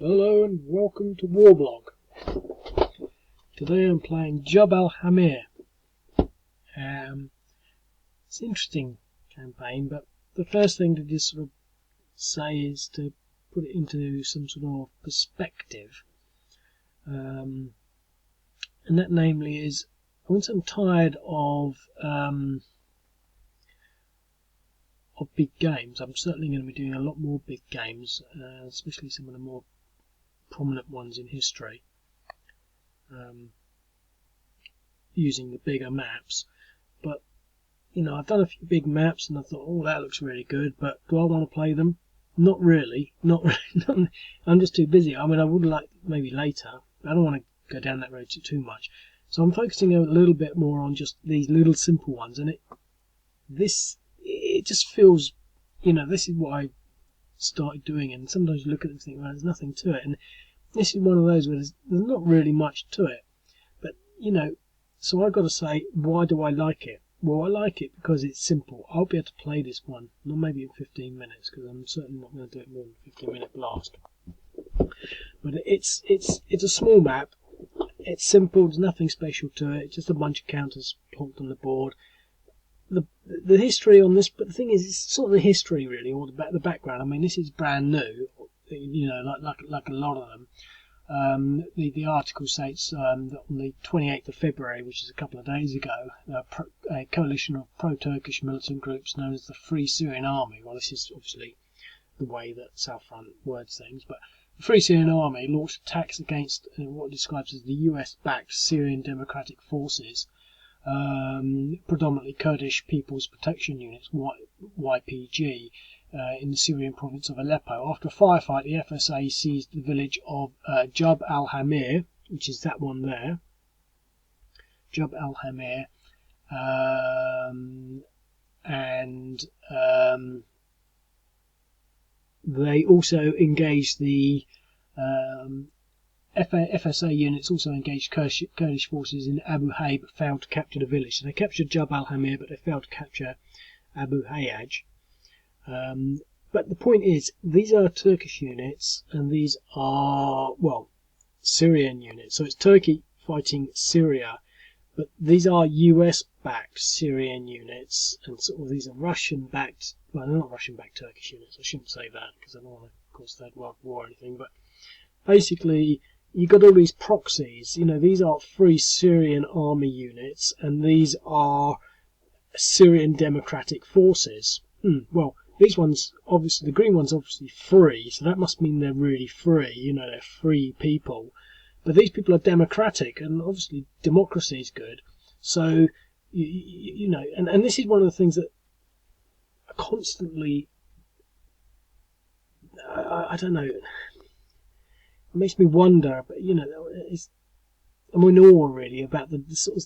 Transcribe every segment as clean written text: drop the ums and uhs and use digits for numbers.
Hello and welcome to Warblog. Today I'm playing Jubb al-Hamir. It's an interesting campaign, but the first thing to just sort of say is to put it into some sort of perspective. And that namely is, once I'm tired of big games, I'm certainly going to be doing a lot more big games, especially some of the more prominent ones in history, using the bigger maps. But I've done a few big maps and I thought, oh, that looks really good, but do I want to play them? Not really. Not really. I'm just too busy. I mean, I would like maybe later, but I don't want to go down that road too much. So I'm focusing a little bit more on just these little simple ones, and it just feels, this is what I started doing, and sometimes you look at it and think, well, there's nothing to it, and this is one of those where there's not really much to it. But so I've got to say, why do I like it? Well, I like it because it's simple. I'll be able to play this one, not maybe in 15 minutes, because I'm certainly not going to do it more than a 15-minute blast. But it's a small map. It's simple. There's nothing special to it. Just a bunch of counters plonked on the board. The history on this, but the thing is, it's sort of the history really, or the background. I mean, this is brand new, like a lot of them. The article states that on the 28th of February, which is a couple of days ago, a coalition of pro-Turkish militant groups known as the Free Syrian Army. Well, this is obviously the way that South Front words things, but the Free Syrian Army launched attacks against what it describes as the US-backed Syrian Democratic Forces. Predominantly Kurdish People's Protection Units, YPG, in the Syrian province of Aleppo. After a firefight, the FSA seized the village of Jubb al-Hamir, which is that one there. Jubb al-Hamir. And they also engaged the FSA units also engaged Kurdish forces in Abu Hay, but failed to capture the village. So they captured Jubb al-Hamir, but they failed to capture Abu Hayaj. But the point is, these are Turkish units, and these are, well, Syrian units. So it's Turkey fighting Syria, but these are US-backed Syrian units, and sort of these are Russian-backed, well, they're not Russian-backed Turkish units. I shouldn't say that, because I don't want to cause Third World War or anything, but basically, you've got all these proxies. These are Free Syrian Army units, and these are Syrian Democratic Forces. Well, these ones, obviously, the green one's obviously free, so that must mean they're really free. They're free people. But these people are democratic, and obviously democracy is good. So, and this is one of the things that constantly, I don't know, it makes me wonder, but I'm in awe really about the sort of,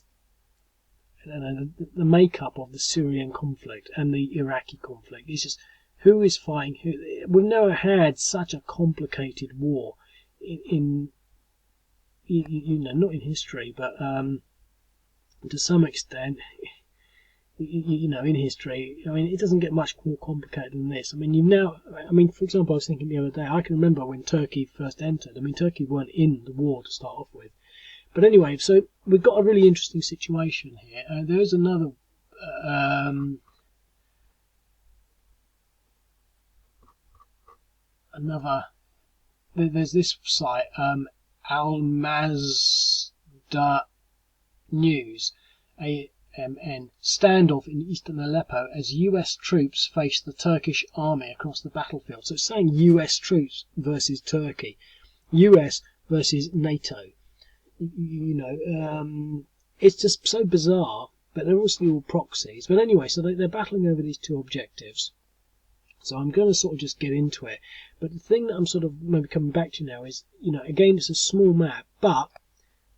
the makeup of the Syrian conflict and the Iraqi conflict. It's just who is fighting who. We've never had such a complicated war in not in history, but to some extent, in history. I mean, it doesn't get much more complicated than this. I mean, for example, I was thinking the other day, I can remember when Turkey first entered. I mean, Turkey weren't in the war to start off with. But anyway, so we've got a really interesting situation here. There's another there's this site, al-Mazda News, AMN, standoff in eastern Aleppo as US troops face the Turkish army across the battlefield. So it's saying US troops versus Turkey, US versus NATO. It's just so bizarre, but they're obviously all proxies. But anyway, so they're battling over these two objectives. So I'm going to sort of just get into it. But the thing that I'm sort of maybe coming back to now is, again, it's a small map, but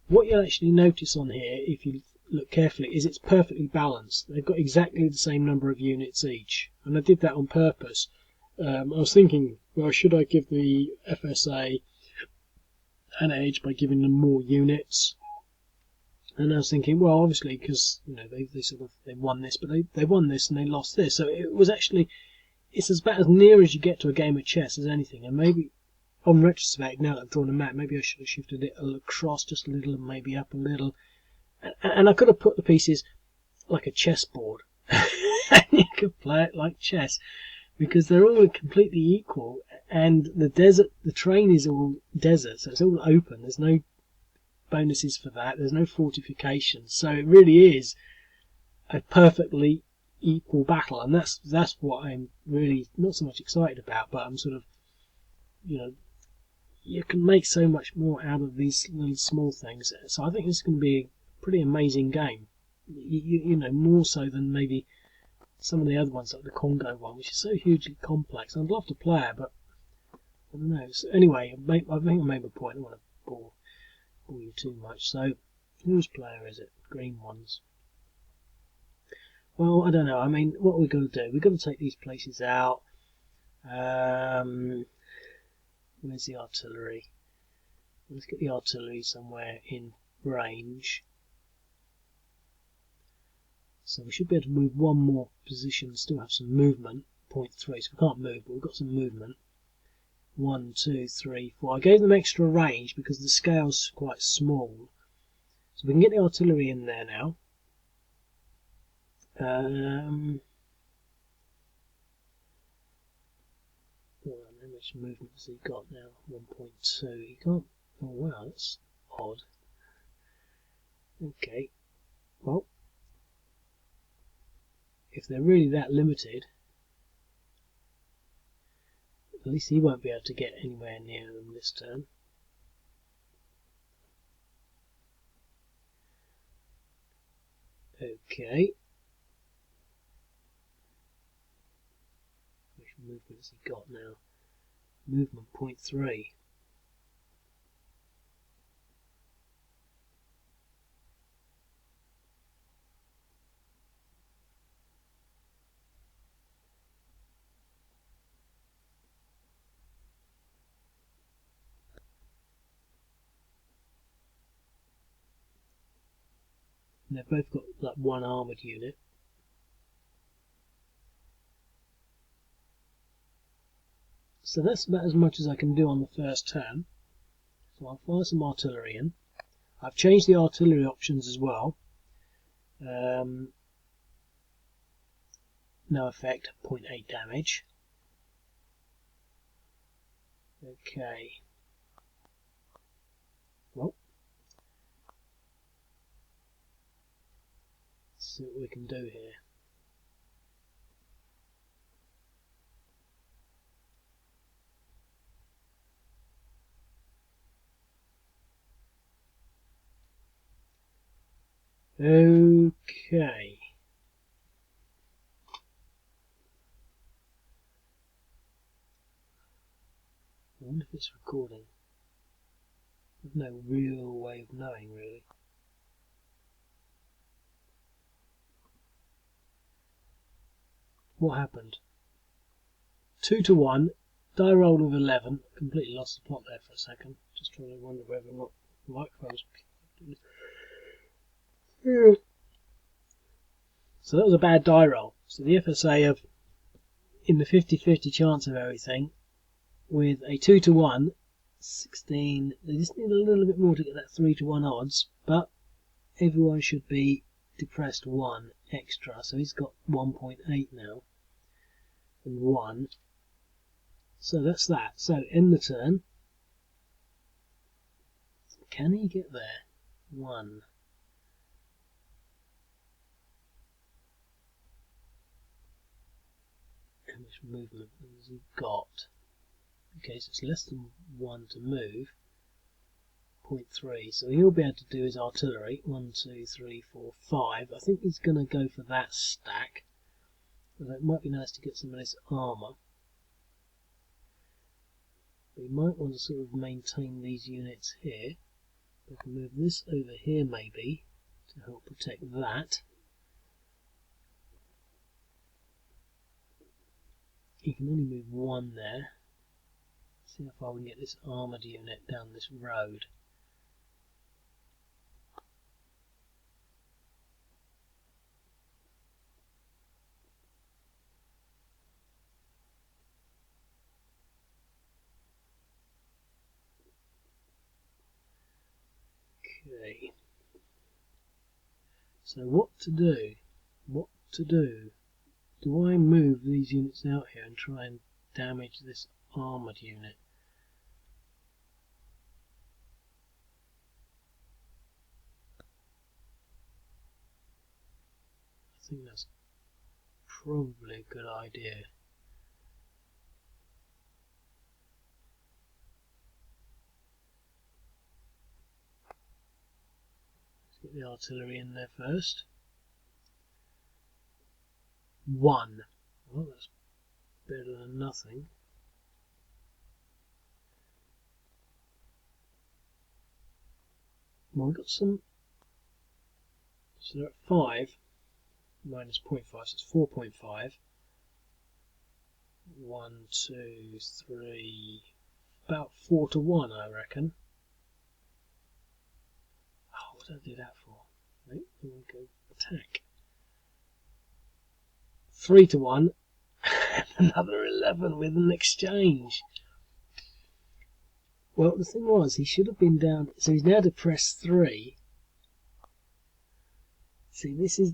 what you'll actually notice on here, if you look carefully, is it's perfectly balanced. They've got exactly the same number of units each, and I did that on purpose. I was thinking, well, should I give the FSA an edge by giving them more units? And I was thinking, well, obviously, because they won this, but they won this and they lost this, so it was actually, it's about as near as you get to a game of chess as anything. And maybe on retrospect, now that I've drawn a map, maybe I should have shifted it across just a little and maybe up a little. And I could have put the pieces like a chessboard. And you could play it like chess, because they're all completely equal, and the terrain is all desert, so it's all open. There's no bonuses for that. There's no fortifications, so it really is a perfectly equal battle, and that's what I'm really not so much excited about, but I'm sort of, you can make so much more out of these little small things. So I think this is going to be a pretty amazing game. More so than maybe some of the other ones, like the Congo one, which is so hugely complex. I'd love to play it, but I don't know. So anyway, I think I made my point. I don't want to bore you too much. So, whose player is it? Green ones. Well, I don't know. I mean, what we've got to do, we've got to take these places out. Where's the artillery? Let's get the artillery somewhere in range. So we should be able to move one more position, still have some movement. 0.3, so we can't move, but we've got some movement. 1, 2, 3, 4. I gave them extra range because the scale's quite small. So we can get the artillery in there now. How much movement has he got now? 1.2. He can't. Oh wow, that's odd. Okay. Well, if they're really that limited, at least he won't be able to get anywhere near them this turn. Okay. Which movement has he got now? Movement 0.3. And they've both got like one armoured unit. So that's about as much as I can do on the first turn. So I'll fire some artillery in. I've changed the artillery options as well. No effect, 0.8 damage. Okay. Well, let's see what we can do here. Okay. I wonder if it's recording. There's no real way of knowing, really. What happened? 2 to 1, die roll of 11. Completely lost the plot there for a second. Just trying to wonder whether or not the microphone's. So that was a bad die roll. So the FSA have, in the 50-50 chance of everything, with a 2 to 1, 16. They just need a little bit more to get that 3 to 1 odds, but everyone should be depressed 1 extra. So he's got 1.8 now, and 1. So that's that. So end the turn. Can he get there? 1. How much movement has he got? Okay, so it's less than 1 to move. 0.3. So he'll be able to do his artillery. 1, 2, 3, 4, 5. I think he's going to go for that stack. Although it might be nice to get some of this armour. But he might want to sort of maintain these units here. I can move this over here maybe to help protect that. He can only move 1 there. See how far we can get this armoured unit down this road. Okay. So what to do? What to do? Do I move these units out here and try and damage this armoured unit? I think that's probably a good idea. Let's get the artillery in there first. 1. Well, that's better than nothing. Well, we've got some. So they're at 5 minus 0.5, so it's 4.5. 1, 2, 3, about 4 to 1, I reckon. Oh, what did I do that for? Nope, I'm going to go attack. 3 to 1, another 11 with an exchange. Well, the thing was, he should have been down, so he's now to press 3. See, this is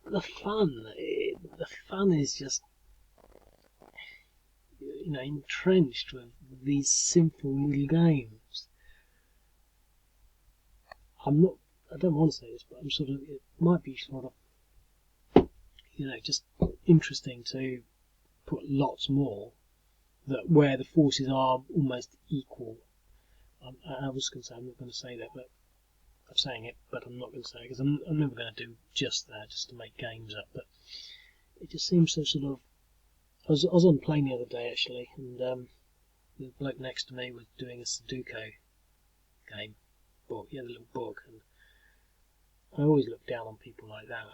the fun. The fun is just, you know, entrenched with these simple little games. I don't want to say this, but it might be sort of, you know, just interesting to put lots more that where the forces are almost equal. I was going to say, I'm not going to say that, but I'm saying it, but I'm not going to say it because I'm never going to do just that, just to make games up. But it just seems so sort of. I was on the plane the other day actually, and the bloke next to me was doing a Sudoku game. Book, he had a little book, and I always look down on people like that.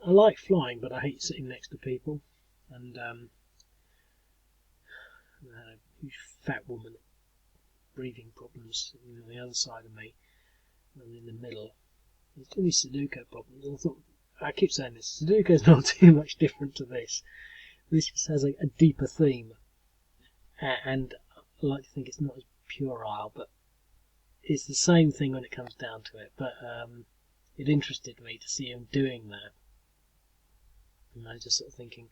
I like flying, but I hate sitting next to people. And I had a huge fat woman, breathing problems, on the other side of me, and in the middle. There's too many Sudoku problems. And I thought, I keep saying this, Sudoku is not too much different to this. This just has a deeper theme, and I like to think it's not as puerile, but it's the same thing when it comes down to it. But it interested me to see him doing that, and I was just sort of thinking,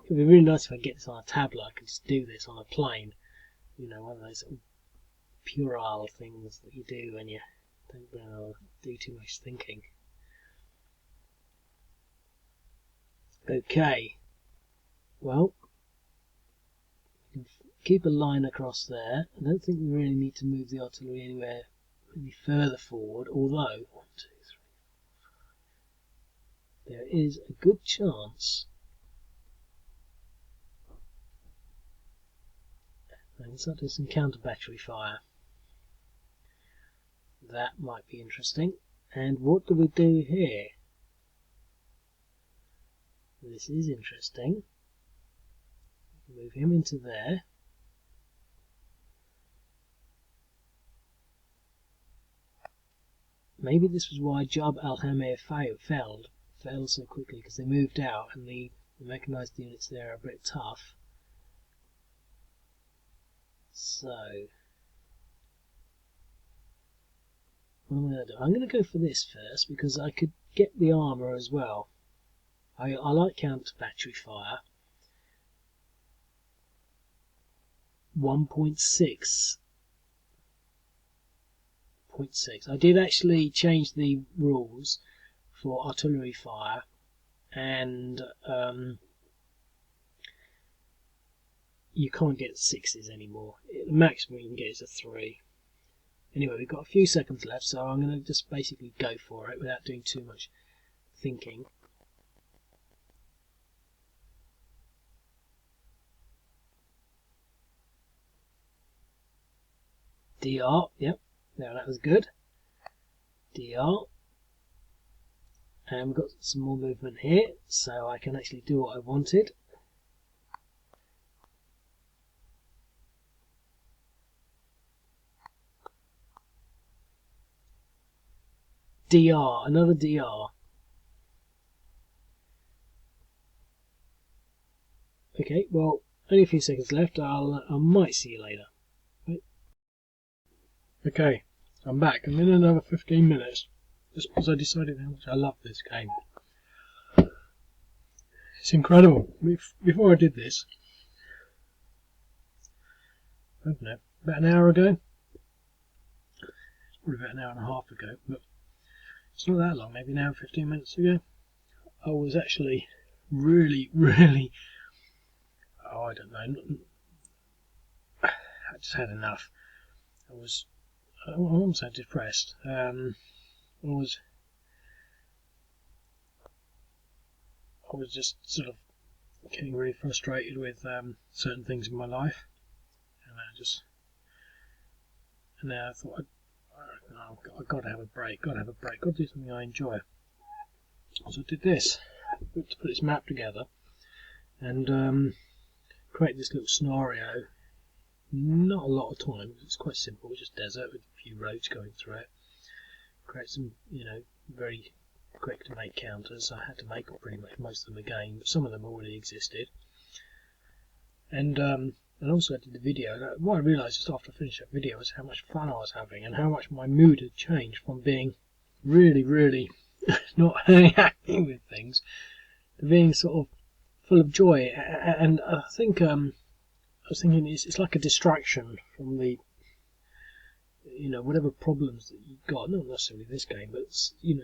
it would be really nice if I could get this on a tablet. I could just do this on a plane, you know, one of those sort of puerile things that you do when you don't do too much thinking. Okay, well, we can keep a line across there. I don't think we really need to move the artillery anywhere any further forward, although 1, 2, 3, 4, 5. There is a good chance I can start doing some counter battery fire. That might be interesting. And what do we do here? This is interesting. Move him into there. Maybe this was why Jubb al-Hamir failed so quickly, because they moved out and the mechanised units there are a bit tough. So, what am I going to do? I'm going to go for this first because I could get the armour as well. I like counter battery fire. 1.6. I did actually change the rules for artillery fire, and you can't get 6s anymore. The maximum you can get is a 3. Anyway, we've got a few seconds left, so I'm going to just basically go for it without doing too much thinking. DR, yep, now that was good. DR. And we've got some more movement here, so I can actually do what I wanted. DR, another DR. Okay, well, only a few seconds left. I might see you later. Right. Okay, I'm back, and in another 15 minutes, just because I decided how much I love this game. It's incredible. Before I did this, I don't know, about an hour ago, probably about an hour and a half ago, but it's not that long, maybe an hour and 15 minutes ago, I was actually really, I don't know, I just had enough. I wasn't so depressed. I was just sort of getting really frustrated with certain things in my life, and then I thought, I've got to have a break, got to do something I enjoy. So I did this, to put this map together, and create this little scenario. Not a lot of time, it's quite simple, just desert with a few roads going through it. Create some, very quick to make counters. I had to make pretty much most of them again, but some of them already existed. And also I did the video. And what I realised just after I finished that video was how much fun I was having and how much my mood had changed from being really not happy with things to being sort of full of joy. And I think I was thinking it's like a distraction from the whatever problems that you've got. Not necessarily this game, but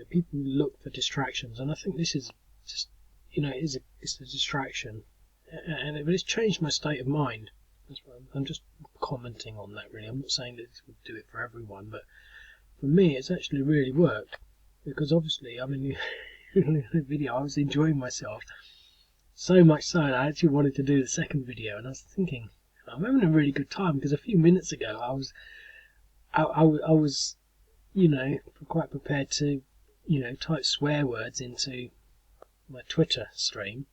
people look for distractions, and I think this is just it's a distraction, and it's changed my state of mind. That's what I'm just commenting on that, really. I'm not saying that this would do it for everyone, but for me it's actually really worked, because obviously, I mean, in the video I was enjoying myself so much so that I actually wanted to do the second video, and I was thinking I'm having a really good time, because a few minutes ago I was quite prepared to type swear words into my Twitter stream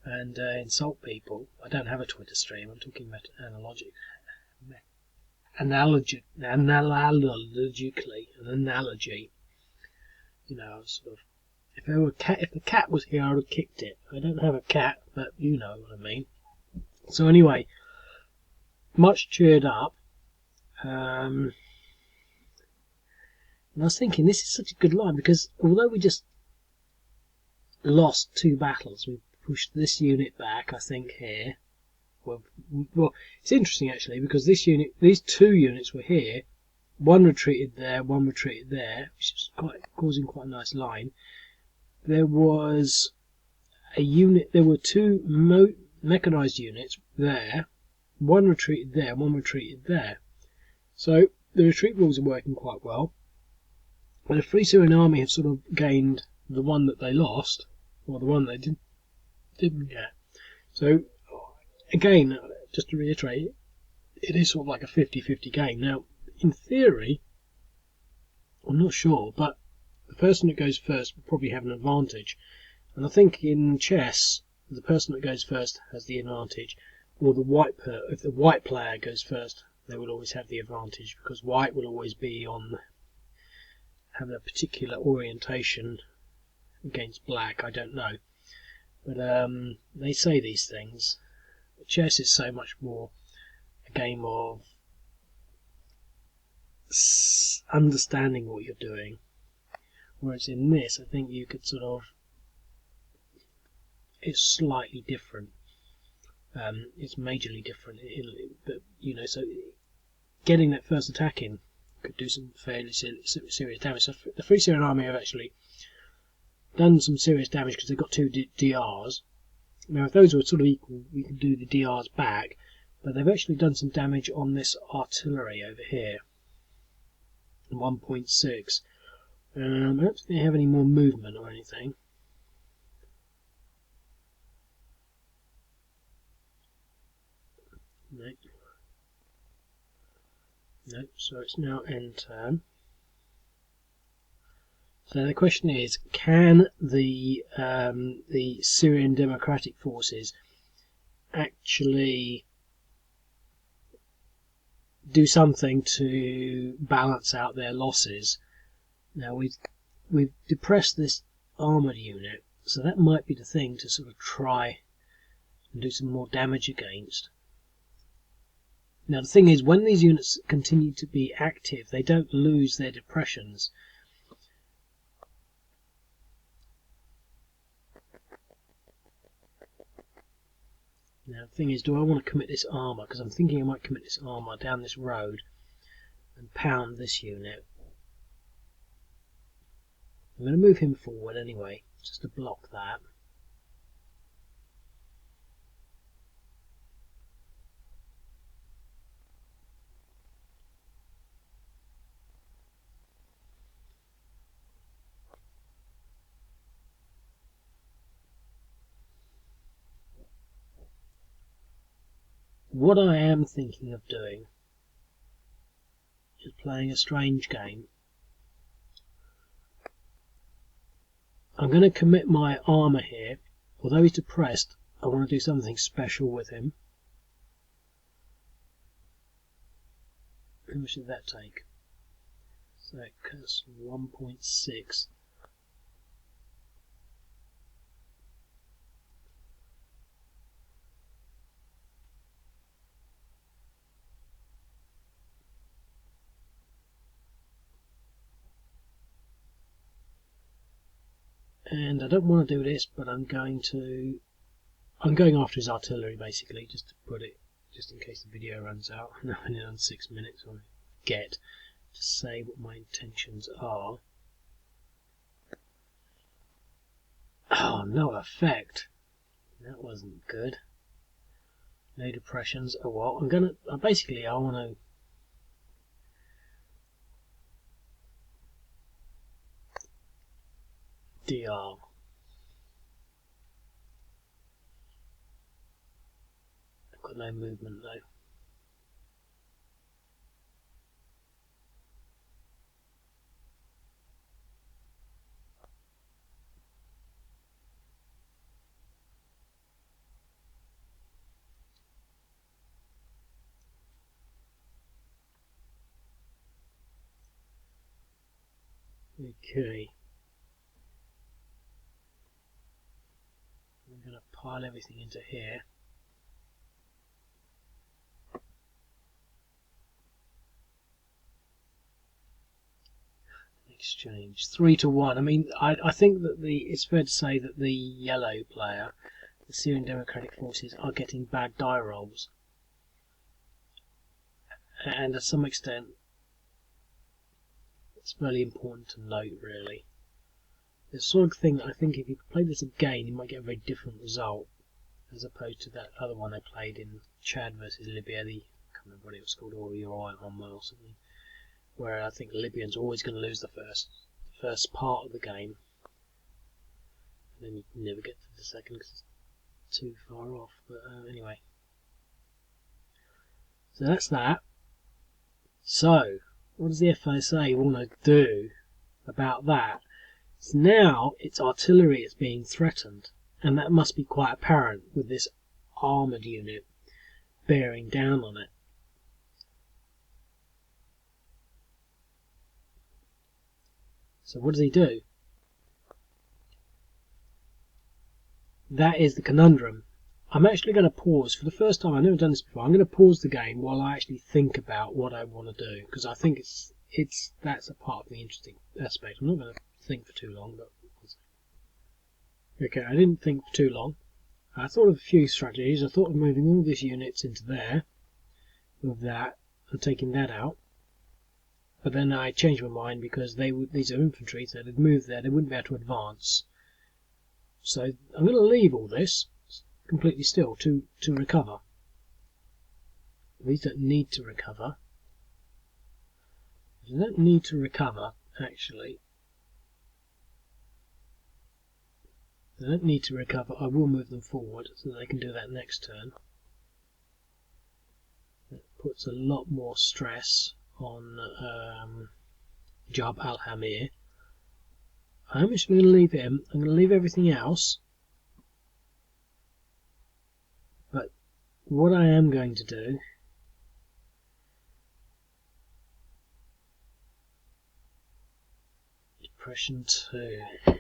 and insult people. I don't have a Twitter stream. I'm talking about analogically, an analogy. I was sort of, if the cat was here, I would have kicked it. I don't have a cat, but you know what I mean. So anyway, much cheered up. And I was thinking, this is such a good line, because although we just lost 2 battles, we pushed this unit back, I think, here. Well, it's interesting actually, because these 2 units were here. One retreated there, one retreated there, which is causing quite a nice line. There was a unit. There were 2 mechanized units there. One retreated there, one retreated there. So the retreat rules are working quite well. But the Free Syrian Army have sort of gained the one that they lost, or the one they didn't get. So again, just to reiterate, it is sort of like a 50-50 game. Now, in theory, I'm not sure, but the person that goes first will probably have an advantage. And I think in chess, the person that goes first has the advantage, or if the white player goes first, they will always have the advantage, because white will always be have a particular orientation against black. I don't know, but they say these things. Chess is so much more a game of understanding what you're doing, whereas in this, I think you could sort of, it's slightly different. It's majorly different, but so getting that first attack in could do some fairly serious damage. So the Free Syrian Army have actually done some serious damage because they've got 2 DRs. Now, if those were sort of equal, we could do the DRs back, but they've actually done some damage on this artillery over here. 1.6. I don't think they have any more movement or anything. No, so it's now end turn. So the question is, can the Syrian Democratic Forces actually do something to balance out their losses? Now we've depressed this armoured unit, so that might be the thing to sort of try and do some more damage against. Now the thing is, when these units continue to be active, they don't lose their depressions. Now the thing is, do I want to commit this armour? Because I'm thinking I might commit this armour down this road and pound this unit. I'm going to move him forward anyway, just to block that. What I am thinking of doing is playing a strange game. I'm going to commit my armour here. Although he's depressed, I want to do something special with him. How much did that take? So it costs 1.6. And I don't want to do this, but I'm going after his artillery basically, just to put it, just in case the video runs out. I'm only on 6 minutes, or I forget to say what my intentions are. Oh, no effect. That wasn't good. No depressions. Oh well, I'm gonna basically I want to DR. I've got no movement though. Okay. I'm going to pile everything into here. Exchange 3 to 1. I mean, I think that it's fair to say that the yellow player, the Syrian Democratic Forces, are getting bad die rolls, and to some extent, it's very important to note. Really, the sort of thing that I think if you play this again, you might get a very different result, as opposed to that other one I played in Chad versus Libya. I can't remember what it was called, or Your Eye on or something. Where I think the Libyans are always going to lose the first part of the game, and then you never get to the second because it's too far off. But anyway, so that's that. So, what does the FSA want to do about that? So now its artillery is being threatened, and that must be quite apparent with this armoured unit bearing down on it. So what does he do? That is the conundrum. I'm actually going to pause. For the first time, I've never done this before, I'm going to pause the game while I actually think about what I want to do, because I think that's a part of the interesting aspect. I'm not going to think for too long, but okay, I didn't think for too long. I thought of a few strategies. I thought of moving all these units into there with that and taking that out. But then I changed my mind because these are infantry, so they'd move there, they wouldn't be able to advance. So I'm going to leave all this completely still to recover. These don't need to recover. They don't need to recover, actually. They don't need to recover. I will move them forward so that they can do that next turn. That puts a lot more stress on Jubb al-Hamir. I'm actually going to leave him. I'm going to leave everything else. But what I am going to do Depression 2. I'm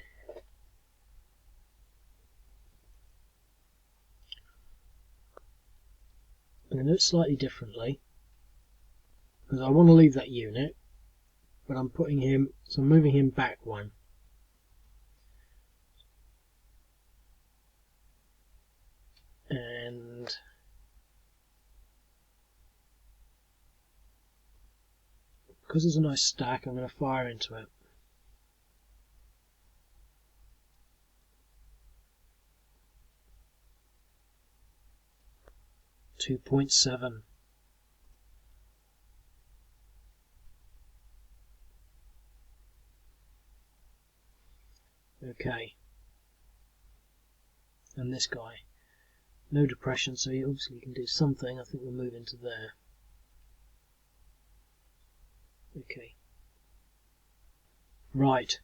going to do it slightly differently. because I want to leave that unit, but I'm putting him, so I'm moving him back one. And because there's a nice stack, I'm going to fire into it. .7. Okay. And this guy. No depression, so he obviously can do something. I think we'll move into there. Okay. Right.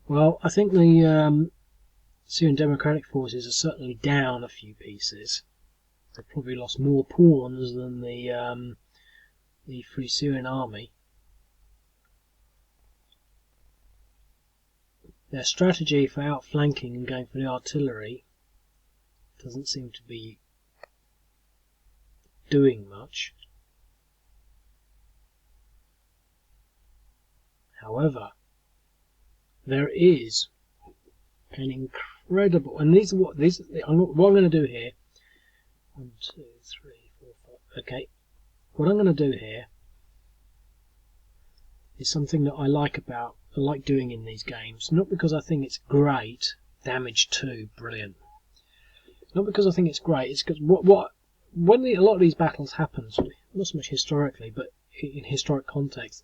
Well, I think the Syrian Democratic Forces are certainly down a few pieces. They've probably lost more pawns than the Free Syrian Army. Their strategy for outflanking and going for the artillery doesn't seem to be doing much. However, there is an incredible, and these are what I'm going to do here. 1, 2, 3, 4, 5. Okay, what I'm going to do here is something that I like doing in these games. Not because I think it's great. Damage 2, brilliant. Not because I think it's great. It's because when a lot of these battles happen, not so much historically, but in historic context,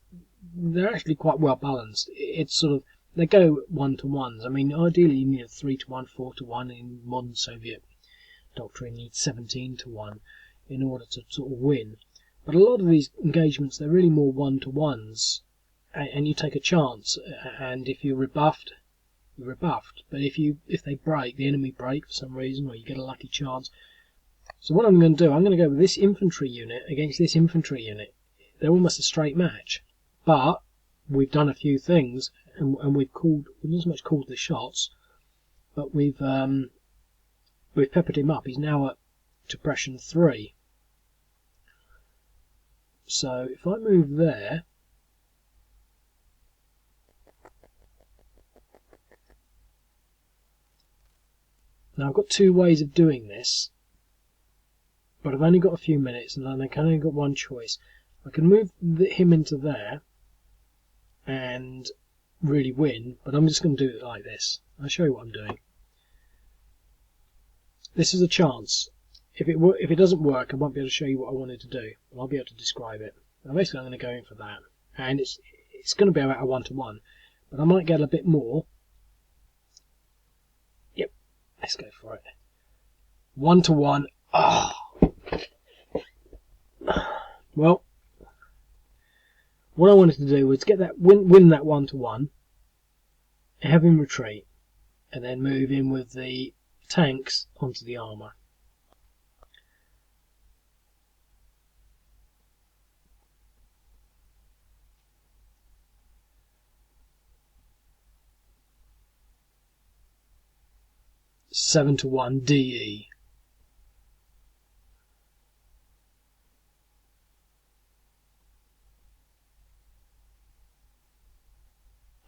they're actually quite well balanced. It's sort of, they go 1-to-1s. I mean, ideally you need a 3-to-1, 4-to-1. In modern Soviet doctrine, you need 17-to-1 in order to sort of win. But a lot of these engagements, they're really more 1-to-1s, and you take a chance. And if you're rebuffed, you're rebuffed. But if they break, the enemy break for some reason, or you get a lucky chance. So what I'm going to do, I'm going to go with this infantry unit against this infantry unit. They're almost a straight match. But we've done a few things, and we've not so much called the shots, but we've peppered him up. He's now at depression 3. So if I move there, now I've got two ways of doing this, but I've only got a few minutes, and I've only got one choice. I can move him into there and really win, but I'm just going to do it like this. I'll show you what I'm doing. This is a chance. If it doesn't work, I won't be able to show you what I wanted to do, but I'll be able to describe it. Now basically I'm going to go in for that, and it's going to be about a 1-to-1, but I might get a bit more. Yep, let's go for it. 1-to-1. Oh. Well, what I wanted to do was get that win that 1-to-1, have him retreat, and then move in with the tanks onto the armour. Seven to 1 DE.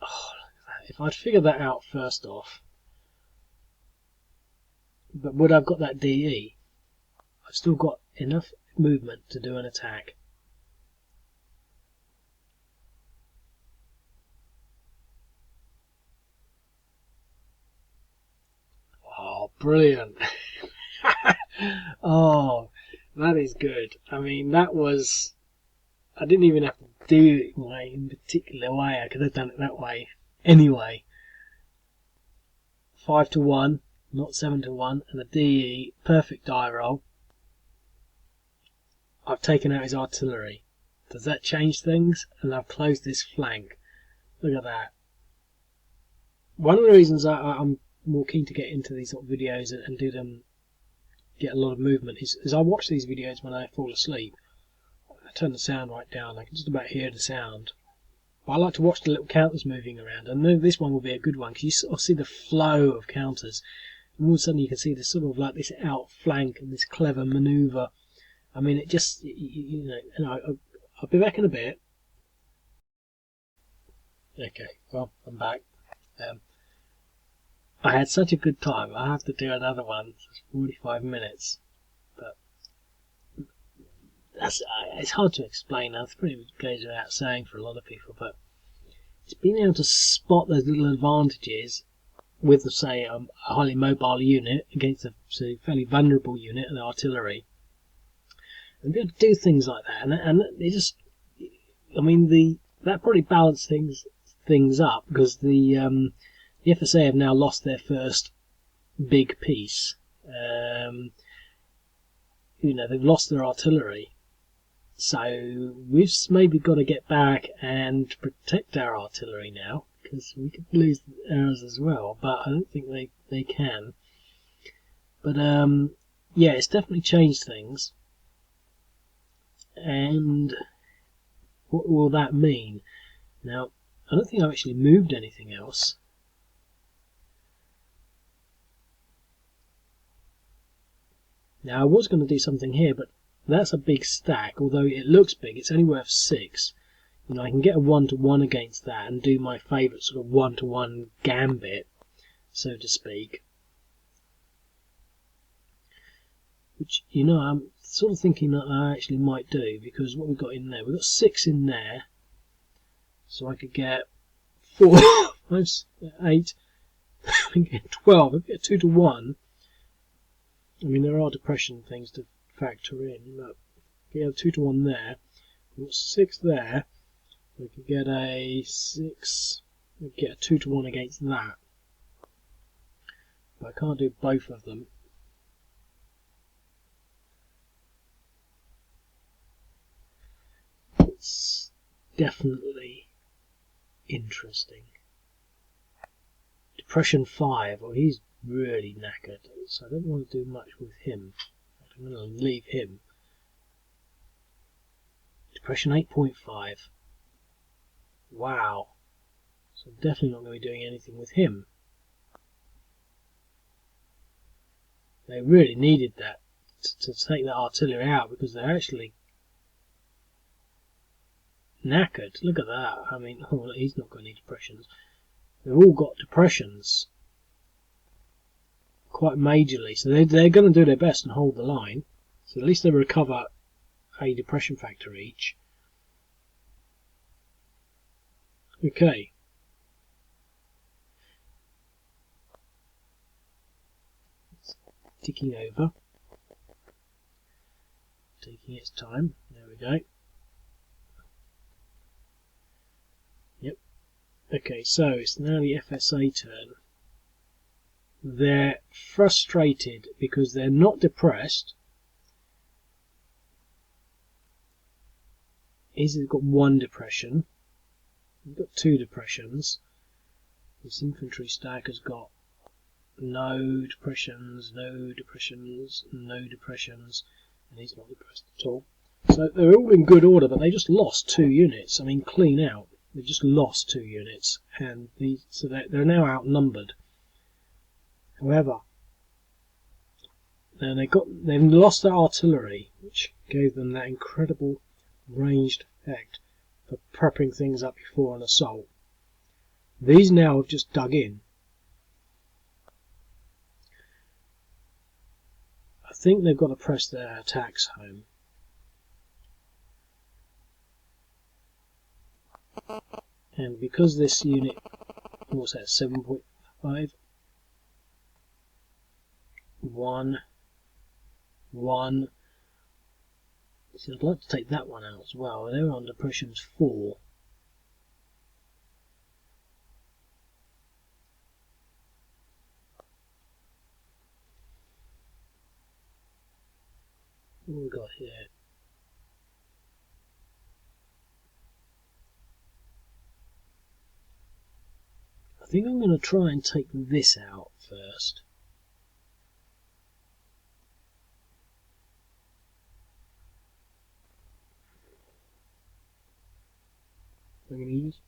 Oh, if I'd figured that out first off, but would I've got that DE, I've still got enough movement to do an attack. Oh, brilliant. Oh, that is good. I mean, that was, I didn't even have to do it in a particular way. I could have done it that way anyway. 5-to-1, not 7-to-1, and a DE, perfect die roll. I've taken out his artillery. Does that change things? And I've closed this flank. Look at that. One of the reasons I'm more keen to get into these sort of videos and do them, get a lot of movement, is I watch these videos when I fall asleep. I turn the sound right down. I can just about hear the sound. But I like to watch the little counters moving around. And this one will be a good one because you sort of see the flow of counters. And all of a sudden you can see this sort of like this outflank and this clever manoeuvre. I mean, it just, you know, I'll be back in a bit. Okay, well, I'm back. I had such a good time. I have to do another one. It's 45 minutes. But it's hard to explain. It pretty goes without saying for a lot of people. But it's being able to spot those little advantages with, say, a highly mobile unit against a fairly vulnerable unit, an artillery. And be able to do things like that. And it just, I mean, that probably balanced things up because the FSA have now lost their first big piece. They've lost their artillery, so we've maybe got to get back and protect our artillery now because we could lose ours as well. But I don't think they can. But yeah, it's definitely changed things. And what will that mean? Now, I don't think I've actually moved anything else. Now I was going to do something here, but that's a big stack. Although it looks big, it's only worth 6. I can get a 1-to-1 against that and do my favourite sort of 1-to-1 gambit, so to speak. Which, I'm sort of thinking that I actually might do, because what we've got in there, we've got 6 in there. So I could get 4, 5, 8, I can get 12. I get 2-to-1. I mean, there are depression things to factor in, but we have 2-to-1 there. We've got 6 there. We could get a 6. We could get a 2-to-1 against that. But I can't do both of them. It's definitely interesting. Depression 5. Well, he's really knackered, so I don't want to do much with him. I'm going to leave him. Depression 8.5. Wow. So I'm definitely not going to be doing anything with him. They really needed that to take that artillery out because they're actually knackered. Look at that. I mean, he's not going to need depressions. They've all got depressions. Quite majorly, so they're going to do their best and hold the line. So at least they recover a depression factor each. Okay. It's ticking over. Taking its time. There we go. Yep. Okay, so it's now the FSA turn. They're frustrated because they're not depressed. He's got 1 depression. We've got 2 depressions. This infantry stack has got no depressions, no depressions, no depressions, and he's not depressed at all. So they're all in good order, but they just lost 2 units. I mean, clean out. They've just lost 2 units, and so they're now outnumbered. However, they've lost their artillery, which gave them that incredible ranged effect for prepping things up before an assault. These now have just dug in. I think they've got to press their attacks home. And because this unit, what's that, 7.5? 1. So I'd like to take that one out as well. They're on depressions 4. What have we got here? I think I'm going to try and take this out first. I'm going to use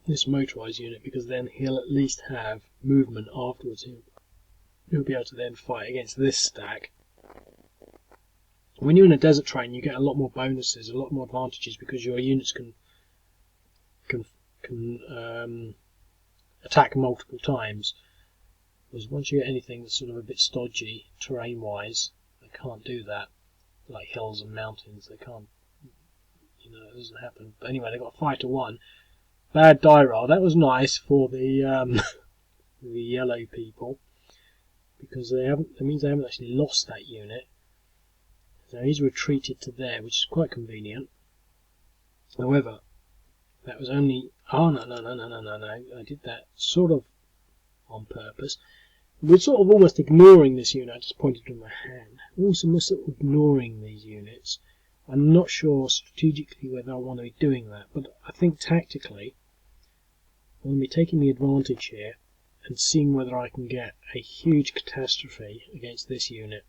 this motorised unit because then he'll at least have movement afterwards. He'll be able to then fight against this stack. When you're in a desert train, you get a lot more bonuses, a lot more advantages, because your units can attack multiple times. Because once you get anything that's sort of a bit stodgy terrain-wise, they can't do that. Like hills and mountains, they can't. You know, it doesn't happen. But anyway, they got 5-1. Bad die roll. That was nice for the the yellow people, because that means they haven't actually lost that unit. So he's retreated to there, which is quite convenient. However, that was only... Oh, no. I did that sort of on purpose. We're sort of almost ignoring this unit. I just pointed to my hand. Also, we're sort of ignoring these units. I'm not sure strategically whether I want to be doing that, but I think tactically I'm going to be taking the advantage here and seeing whether I can get a huge catastrophe against this unit,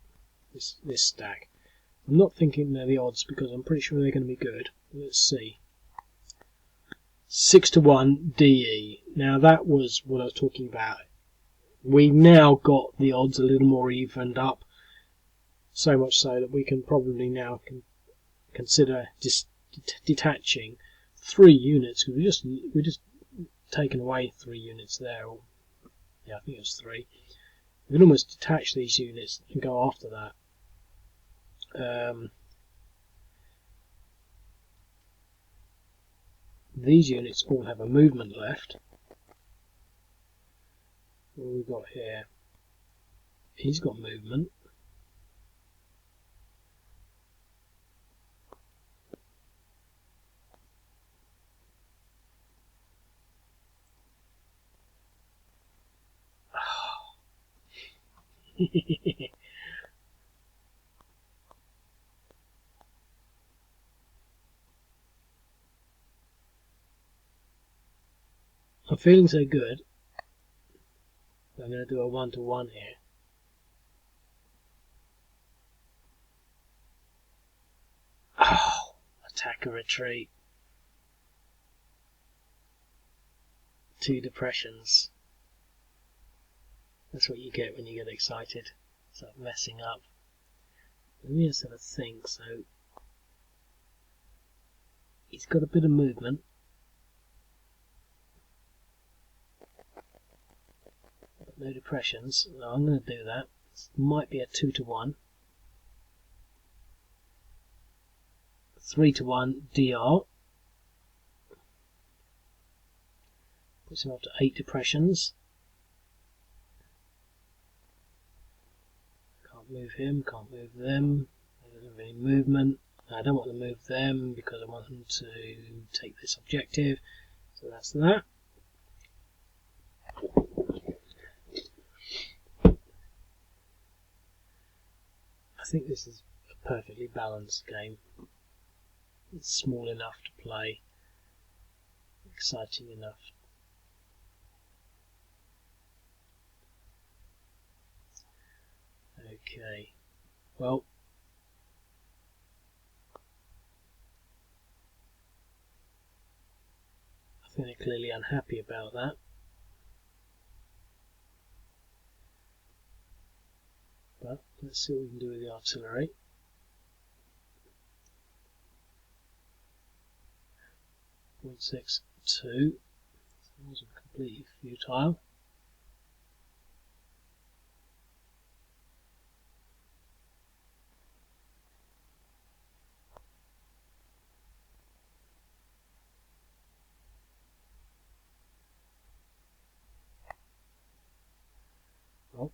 this stack. I'm not thinking they're the odds, because I'm pretty sure they're going to be good. Let's see. 6-1 DE. Now that was what I was talking about. We've now got the odds a little more evened up, so much so that we can probably now consider detaching 3 units, because we just taken away 3 units there. Or, yeah, I think it was 3. We can almost detach these units and go after that. These units all have a movement left. What have we got here? He's got movement. I'm feeling so good. I'm going to do a 1-1 here. Oh, attack or retreat. 2 depressions. That's what you get when you get excited. Start messing up. Let me just have a think. So he's got a bit of movement. But no depressions. No, I'm going to do that. This might be a 2-1. 3-1 DR. Puts him up to 8 depressions. Can't move him, can't move them. They don't have any movement. I don't want to move them because I want them to take this objective. So that's that. I think this is a perfectly balanced game. It's small enough to play, exciting enough. Okay, well, I think they're clearly unhappy about that. But let's see what we can do with the artillery. .62. It wasn't completely futile. Well,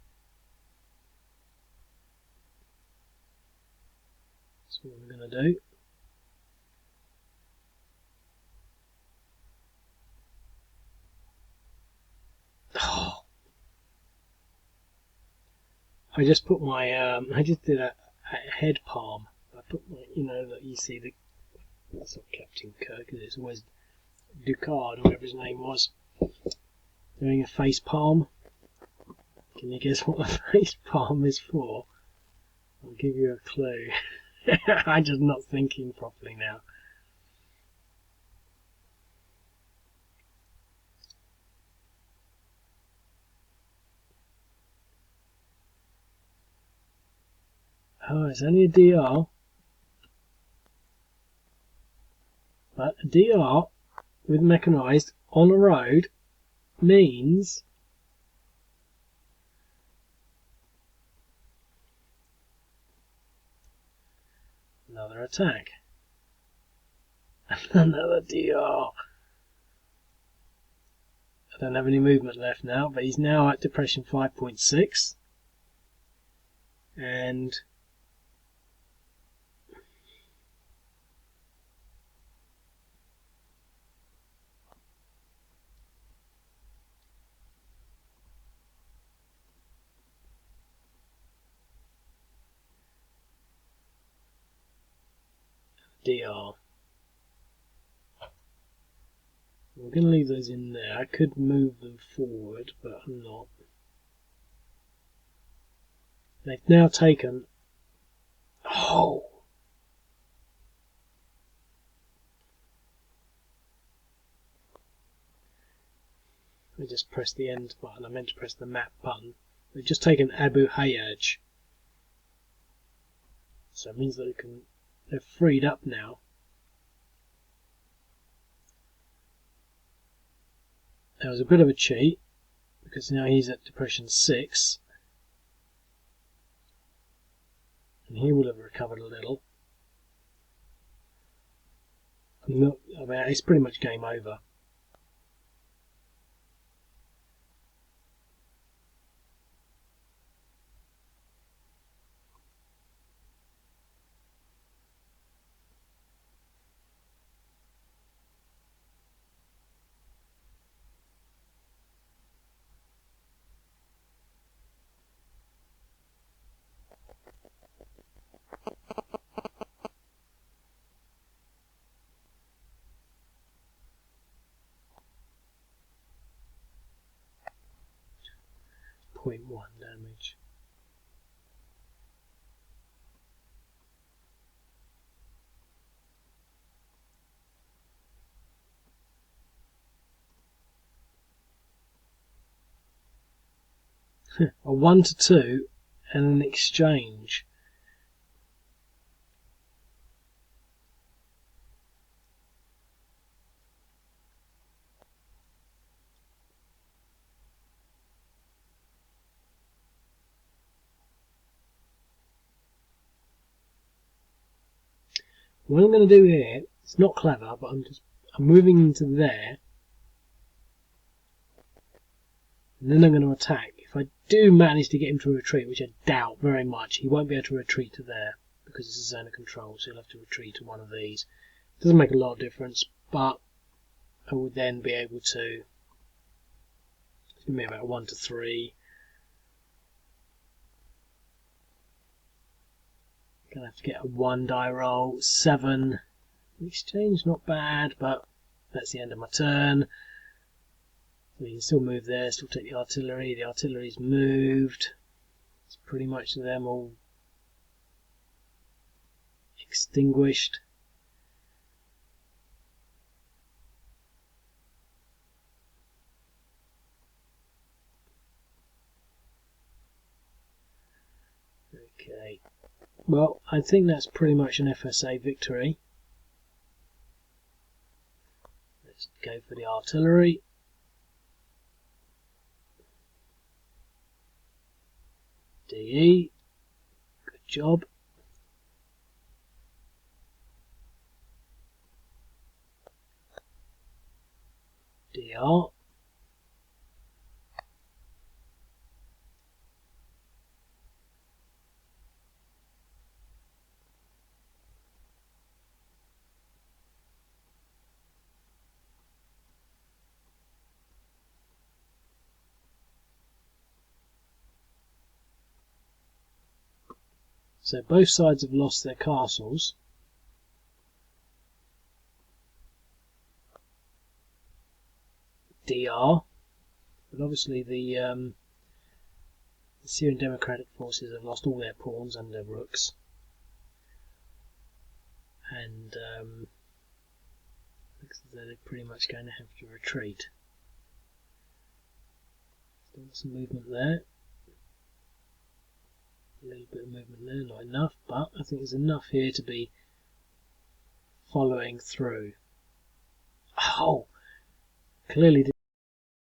that's what we're going to do. Oh. I just put my I just did a head palm. I put my, that you see that's not Captain Kirk, it's always Ducard, or whatever his name was, doing a face palm. Can you guess what a face palm is for? I'll give you a clue. I'm just not thinking properly now. Oh, it's only a DR. But a DR with mechanised on a road means another attack. Another DR. I don't have any movement left now, but he's now at depression 5.6. And DR. We're going to leave those in there. I could move them forward, but I'm not. They've now taken... Oh! I just pressed the end button. I meant to press the map button. They've just taken Abu Hayyaj. So it means that they're freed up now. There was a bit of a cheat, because now he's at depression 6. And he will have recovered a little. I mean, it's pretty much game over. .1 damage. A 1 to 2 and an exchange. What I'm going to do here, it's not clever, but I'm moving into there, and then I'm going to attack. If I do manage to get him to retreat, which I doubt very much, he won't be able to retreat to there, because it's a zone of control, so he'll have to retreat to one of these. It doesn't make a lot of difference, but I will then be able to, it's going to be about 1 to 3. Gonna have to get a 1 die roll, 7. Exchange not bad, but that's the end of my turn. So you can still move there, still take the artillery. The artillery's moved. It's pretty much them all extinguished. Okay. Well, I think that's pretty much an FSA victory. Let's go for the artillery. DE. Good job. DR. So both sides have lost their castles. DR. But obviously the Syrian Democratic Forces have lost all their pawns and their rooks. And looks as though they're pretty much going to have to retreat. Still some movement there. A little bit of movement there, not enough, but I think there's enough here to be following through. hole. Clearly